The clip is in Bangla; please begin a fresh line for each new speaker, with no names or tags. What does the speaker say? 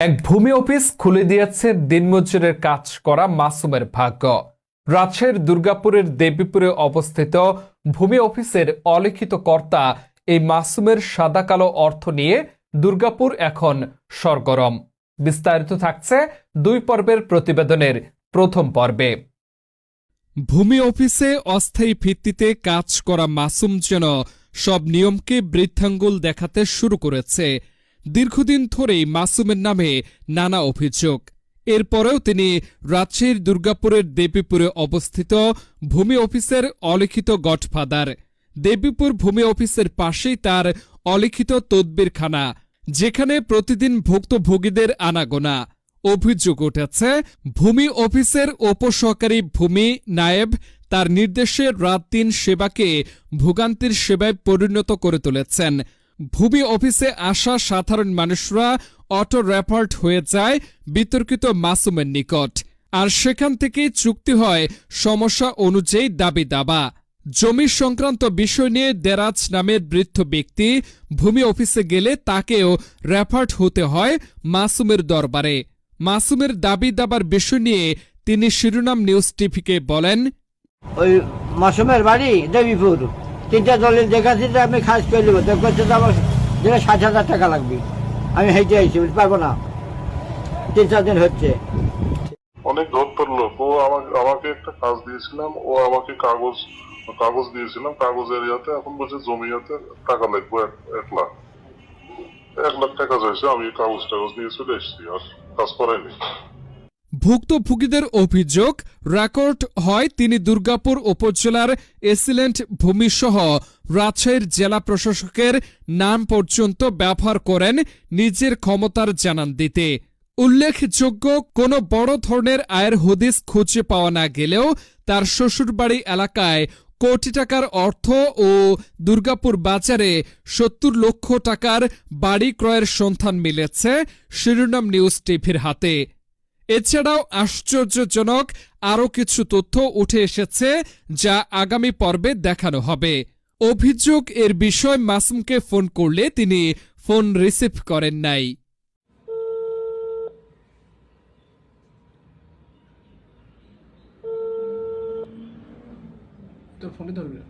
এক ভূমি অফিস খুলে দিয়েছে দিনমজুরের কাজ করা মাসুমের ভাগ্য। রাজশাহীর দুর্গাপুরের দেবীপুরে অবস্থিত ভূমি অফিসের অলিখিত কর্তা এই মাসুমের সাদা কালো অর্থ নিয়ে দুর্গাপুর এখন সরগরম। বিস্তারিত থাকছে 2 পর্বের প্রতিবেদনের প্রথম পর্বে। ভূমি অফিসে অস্থায়ী ভিত্তিতে কাজ করা মাসুম যেন সব নিয়মকে বৃদ্ধাঙ্গুল দেখাতে শুরু করেছে। দীর্ঘদিন ধরেই মাসুমের নামে নানা অভিযোগ। এরপরেও তিনি রাজশাহীর দুর্গাপুরের দেবীপুরে অবস্থিত ভূমি অফিসের অলিখিত গডফাদার। দেবীপুর ভূমি অফিসের পাশেই তার অলিখিত তদবিরখানা, যেখানে প্রতিদিন ভুক্তভোগীদের আনাগোনা। অভিযোগ উঠেছে, ভূমি অফিসের উপসহকারী ভূমি নায়েব তার নির্দেশে রাত দিন সেবাকে ভোগান্তির সেবায় পরিণত করে তুলেছেন। ভূমি অফিসে আসা সাধারণ মানুষরা অটো রেফার্ড হয়ে যায় বিতর্কিত মাসুমের নিকট, আর সেখান থেকেই চুক্তি হয় সমস্যা অনুযায়ী দাবি দাবা। জমি সংক্রান্ত বিষয় নিয়ে দেরাজ নামের বৃদ্ধ ব্যক্তি ভূমি অফিসে গেলে তাকেও রেফার্ড হতে হয় মাসুমের দরবারে। মাসুমের দাবি দাবার বিষয় নিয়ে তিনি শিরোনাম নিউজ টিভিকে বলেন,
ওই মাসুমের বাড়ি দেবীপুর, 3টা দলের দেখাচ্ছি যে আমি খাস করে দেবো, দেখছি যে আমার যেটা 60,000 টাকা লাগবে। আমি হেঁটে আইছি, পারবো না, 3-4 দিন হচ্ছে।
অনেক ধরতর লোক। ও আমাকে একটা কাজ দিয়েছিলাম, ও আমাকে কাগজ দিয়েছিলাম, কাগজের ইয়াতে এখন বলছে জমিয়াতে টাকা লাগবে 1 লাখ। 1 লাখ টাকা চাইছে, আমি কাগজ নিয়ে চলে এসেছি, আর কাজ করাইনি।
ভুক্তভোগীদের অভিযোগ, রেকর্ড হয় তিনি দুর্গাপুর উপজেলার এসিলেন্ট ভূমিসহ রাজশাহীর জেলা প্রশাসকের নাম পর্যন্ত ব্যবহার করেন নিজের ক্ষমতার জানান দিতে। উল্লেখযোগ্য, কোনো বড় ধরনের আয়ের হদিস খুঁজে পাওয়া না গেলেও তার শ্বশুরবাড়ি এলাকায় কোটি টাকার অর্থ ও দুর্গাপুর বাজারে 70 লক্ষ টাকার বাড়ি ক্রয়ের সন্ধান মিলেছে শিরোনাম নিউজ টিভির হাতে। এছাড়াও আশ্চর্যজনক আরও কিছু তথ্য উঠে এসেছে, যা আগামী পর্বে দেখানো হবে। অভিযোগ, এর বিষয় মাসুমকে ফোন করলে তিনি ফোন রিসিভ করেন নাই।
তোর ফোনে ধরবে।